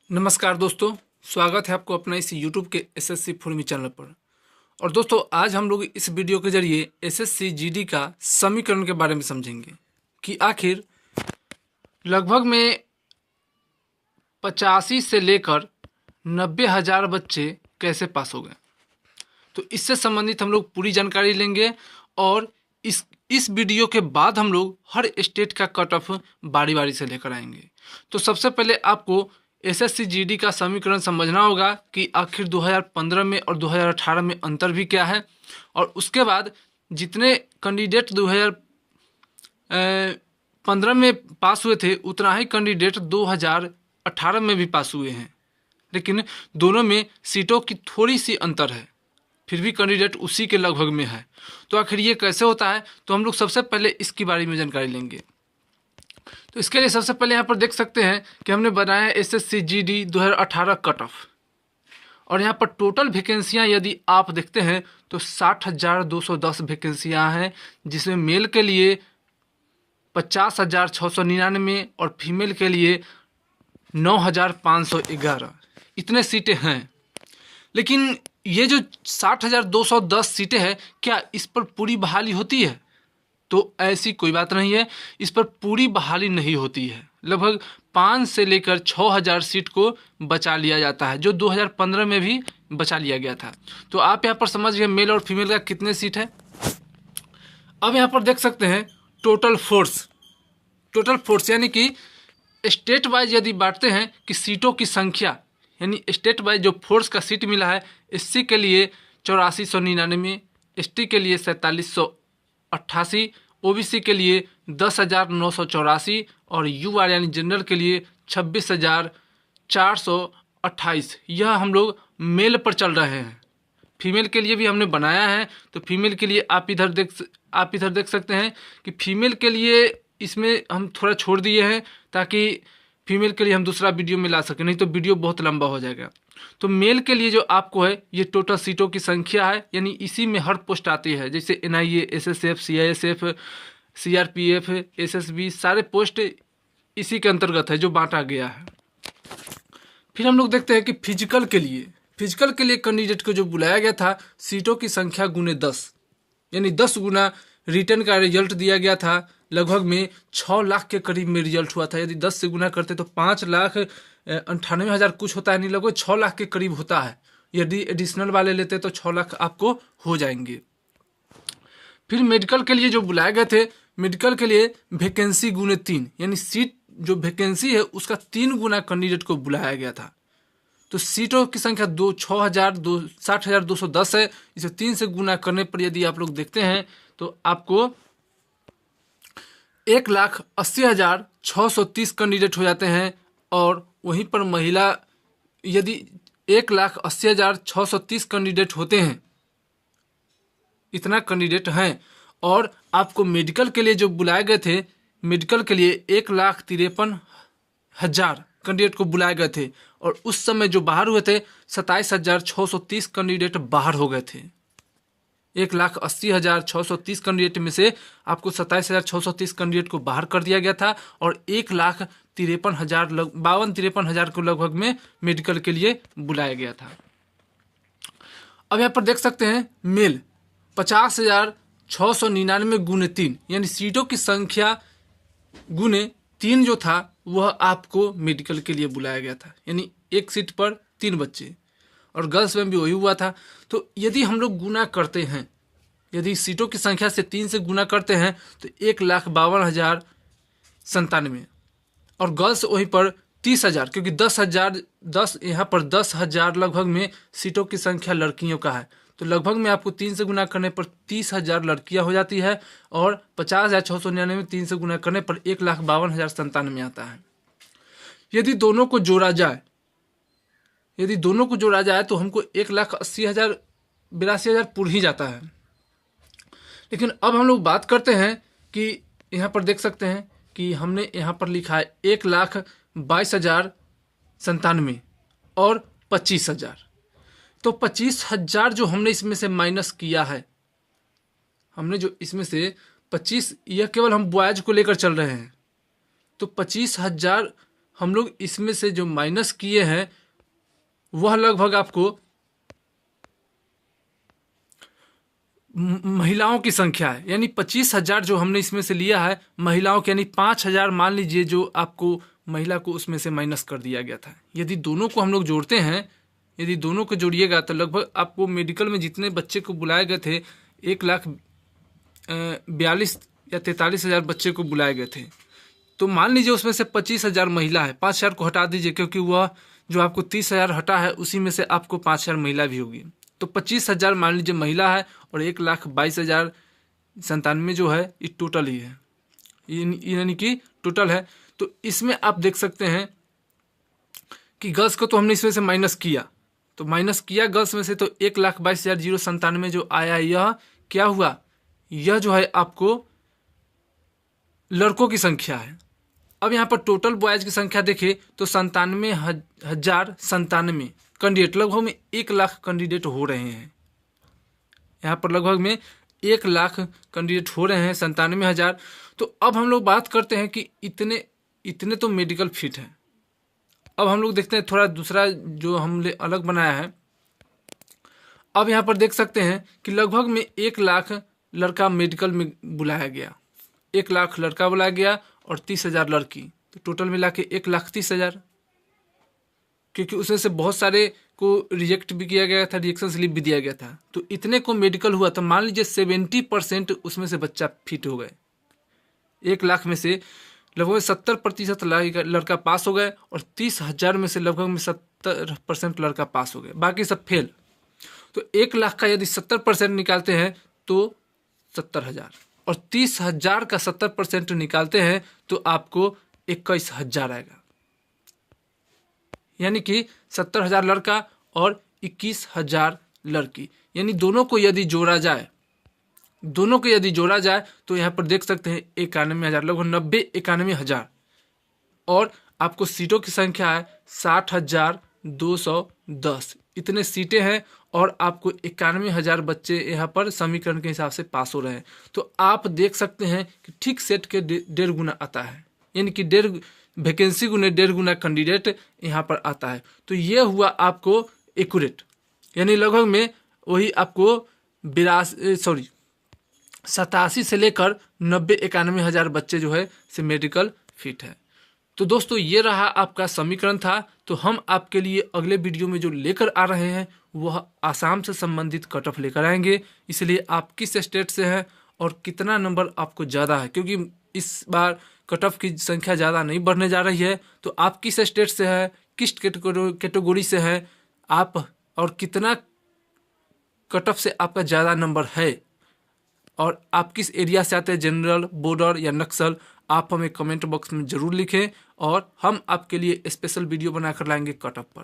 नमस्कार दोस्तों, स्वागत है आपको अपना इस YouTube के एसएससी फुर्मी चैनल पर। और दोस्तों, आज हम लोग इस वीडियो के जरिए एसएससी जीडी का समीकरण के बारे में समझेंगे कि आखिर लगभग में 85 से लेकर 90,000 बच्चे कैसे पास हो गए। तो इससे संबंधित हम लोग पूरी जानकारी लेंगे और इस वीडियो के बाद हम लोग हर स्टेट का कट ऑफ बारी बारी से लेकर आएंगे। तो सबसे पहले आपको एसएससी जीडी का समीकरण समझना होगा कि आखिर 2015 में और 2018 में अंतर भी क्या है, और उसके बाद जितने कैंडिडेट 2015 में पास हुए थे उतना ही कैंडिडेट 2018 में भी पास हुए हैं, लेकिन दोनों में सीटों की थोड़ी सी अंतर है, फिर भी कैंडिडेट उसी के लगभग में है। तो आखिर ये कैसे होता है, तो हम लोग सबसे पहले इसके बारे में जानकारी लेंगे। तो इसके लिए सबसे पहले यहाँ पर देख सकते हैं कि हमने बनाया एसएससी जीडी 2018 कट ऑफ, और यहाँ पर टोटल वैकेंसियाँ यदि आप देखते हैं तो 60,210 वैकेंसियाँ हैं, जिसमें मेल के लिए 50,699 और फीमेल के लिए 9,511 इतने सीटें हैं। लेकिन ये जो 60,210 सीटें हैं, क्या इस पर पूरी बहाली होती है? तो ऐसी कोई बात नहीं है, इस पर पूरी बहाली नहीं होती है। लगभग 5 से लेकर 6,000 सीट को बचा लिया जाता है, जो 2015 में भी बचा लिया गया था। तो आप यहाँ पर समझ गए मेल और फीमेल का कितने सीट है। अब यहाँ पर देख सकते हैं टोटल फोर्स यानी कि स्टेट वाइज यदि बांटते हैं कि सीटों की संख्या, यानी स्टेट वाइज जो फोर्स का सीट मिला है, एससी के लिए 8499, एसटी के लिए 4788, ओबीसी के लिए 10,984 और यूआर यानी जनरल के लिए 26,428। यह हम लोग मेल पर चल रहे हैं। फीमेल के लिए भी हमने बनाया है, तो फीमेल के लिए आप इधर देख सकते हैं कि फीमेल के लिए इसमें हम थोड़ा छोड़ दिए हैं ताकि फीमेल के लिए हम दूसरा वीडियो में ला सकें, नहीं तो वीडियो बहुत लंबा हो जाएगा। तो मेल के लिए जो आपको है ये टोटल सीटों की संख्या है, यानी इसी में हर पोस्ट आती है, जैसे NIA, SSF, CISF, CRPF, SSB, सारे पोस्ट इसी के अंतर्गत है जो बांटा गया है। फिर हम लोग देखते हैं कि फिजिकल के लिए कैंडिडेट को जो बुलाया गया था, सीटों की संख्या गुने 10, यानी 10 गुना रिटर्न का रिजल्ट दिया गया था। लगभग में 6 लाख के करीब में रिजल्ट हुआ था। यदि 10 से गुना करते तो 5,98,000 कुछ होता है, नहीं लगभग 6 लाख के करीब होता है। यदि एडिशनल वाले लेते तो 6 लाख आपको हो जाएंगे। फिर मेडिकल के लिए जो बुलाए गए थे, मेडिकल के लिए वैकेंसी गुने 3, यानी सीट जो वैकेंसी है उसका 3 गुना कैंडिडेट को बुलाया गया था। तो सीटों की संख्या 60,210 है। इसे 3 से गुना करने पर यदि आप लोग देखते हैं तो आपको 1,80,630 कैंडिडेट हो जाते हैं। और वहीं पर महिला यदि 1,80,630 कैंडिडेट होते हैं, इतना कैंडिडेट हैं, और आपको मेडिकल के लिए जो बुलाए गए थे, मेडिकल के लिए 1,53,000 कैंडिडेट को बुलाए गए थे, और उस समय जो बाहर हुए थे 27,630 कैंडिडेट बाहर हो गए थे। 1,80,630 कैंडिडेट में से आपको 27,630 कैंडिडेट को बाहर कर दिया गया था, और 1,53,000 को लगभग में मेडिकल के लिए बुलाया गया था। अब यहाँ पर देख सकते हैं मेल 50,699 गुने 3, यानी सीटों की संख्या गुने 3 जो था वह आपको मेडिकल के लिए बुलाया गया था, यानी एक सीट पर 3 बच्चे, और गर्ल्स में भी वही हुआ था। तो यदि हम लोग गुना करते हैं, यदि सीटों की संख्या से 3 से गुना करते हैं तो 1,52,097, और गर्ल्स वहीं पर 30,000, क्योंकि 10 यहाँ पर 10,000 लगभग में सीटों की संख्या लड़कियों का है, तो लगभग में आपको 3 से गुना करने पर 30,000 लड़कियां हो जाती है, और 50,699 में 3 से गुना करने पर 1,52,097 आता है। यदि दोनों को जोड़ा जाए तो हमको 1,80,000 82,000 पुर ही जाता है। लेकिन अब हम लोग बात करते हैं कि यहाँ पर देख सकते हैं कि हमने यहाँ पर लिखा है 1,22,097 और 25,000। तो 25,000 जो हमने इसमें से माइनस किया है, हमने जो इसमें से 25, यह केवल हम बॉयज को लेकर चल रहे हैं, तो 25,000 हम लोग इसमें से जो माइनस किए हैं वह लगभग आपको महिलाओं की संख्या है, यानी 25,000 जो हमने इसमें से लिया है महिलाओं के, यानी 5,000 मान लीजिए जो आपको महिला को उसमें से माइनस कर दिया गया था। यदि दोनों को हम लोग जोड़ते हैं, यदि दोनों को जोड़िएगा तो लगभग आपको मेडिकल में जितने बच्चे को बुलाए गए थे 1,42,000 या 43,000 बच्चे को बुलाए गए थे। तो मान लीजिए उसमें से 25,000 महिला है, 5,000 को हटा दीजिए क्योंकि वह जो आपको 30,000 हटा है उसी में से आपको 5,000 महिला भी होगी। तो 25,000 मान लीजिए महिला है और 1,22,097 जो है ये टोटल ही है, यानी कि टोटल है। तो इसमें आप देख सकते हैं कि गर्ल्स को तो हमने इसमें से माइनस किया, तो माइनस किया गर्ल्स में से, तो 1,22,097 जो आया यह क्या हुआ, यह जो है आपको लड़कों की संख्या है। अब यहाँ पर टोटल बॉयज की संख्या देखें तो 97,097 कैंडिडेट, लगभग में 1,00,000 कैंडिडेट हो रहे हैं। यहाँ पर लगभग में 1,00,000 कैंडिडेट हो रहे हैं, 97,000। तो अब हम लोग बात करते हैं कि इतने तो मेडिकल फिट हैं। अब हम लोग देखते हैं थोड़ा दूसरा जो हमने अलग बनाया है। अब यहाँ पर देख सकते हैं कि लगभग में 1,00,000 लड़का मेडिकल में बुलाया गया, 1,00,000 लड़का बुलाया गया और 30,000 लड़की, तो टोटल मिला के 1,30,000। क्योंकि उसमें से बहुत सारे को रिजेक्ट भी किया गया था, रिजेक्शन स्लिप भी दिया गया था, तो इतने को मेडिकल हुआ। तो मान लीजिए 70% उसमें से बच्चा फिट हो गए। 1,00,000 में से लगभग 70% लड़का पास हो गए और 30,000 में से लगभग में 70% लड़का पास हो गए, बाकी सब फेल। तो 1,00,000 का यदि 70% निकालते हैं तो 70,000 और 30,000 का 70% निकालते हैं तो आपको 21,000 आएगा, यानी कि 70,000 लड़का और 21,000 लड़की, यानी दोनों को यदि जोड़ा जाए तो यहाँ पर देख सकते हैं 91,000, लगभग 91,000। और आपको सीटों की संख्या है 60,210, इतने सीटें हैं और आपको 91,000 बच्चे यहाँ पर समीकरण के हिसाब से पास हो रहे हैं। तो आप देख सकते हैं कि ठीक सेट के 1.5 गुना आता है, यानी कि 1.5 वैकेंसी गुने 1.5 गुना कैंडिडेट यहाँ पर आता है। तो ये हुआ आपको एक्यूरेट, यानी लगभग में वही आपको 87 से लेकर 91,000 बच्चे जो है से मेडिकल फिट है। तो दोस्तों ये रहा आपका समीकरण था। तो हम आपके लिए अगले वीडियो में जो लेकर आ रहे हैं वह आसाम से संबंधित कट ऑफ लेकर आएंगे। इसलिए आप किस स्टेट से हैं और कितना नंबर आपको ज़्यादा है, क्योंकि इस बार कट ऑफ की संख्या ज़्यादा नहीं बढ़ने जा रही है। तो आप किस स्टेट से हैं, किस कैटेगरी से हैं आप, और कितना कट ऑफ से आपका ज़्यादा नंबर है, और आप किस एरिया से आते हैं, जनरल, बॉर्डर या नक्सल, आप हमें कमेंट बॉक्स में ज़रूर लिखें और हम आपके लिए स्पेशल वीडियो बनाकर लाएंगे कट ऑफ पर।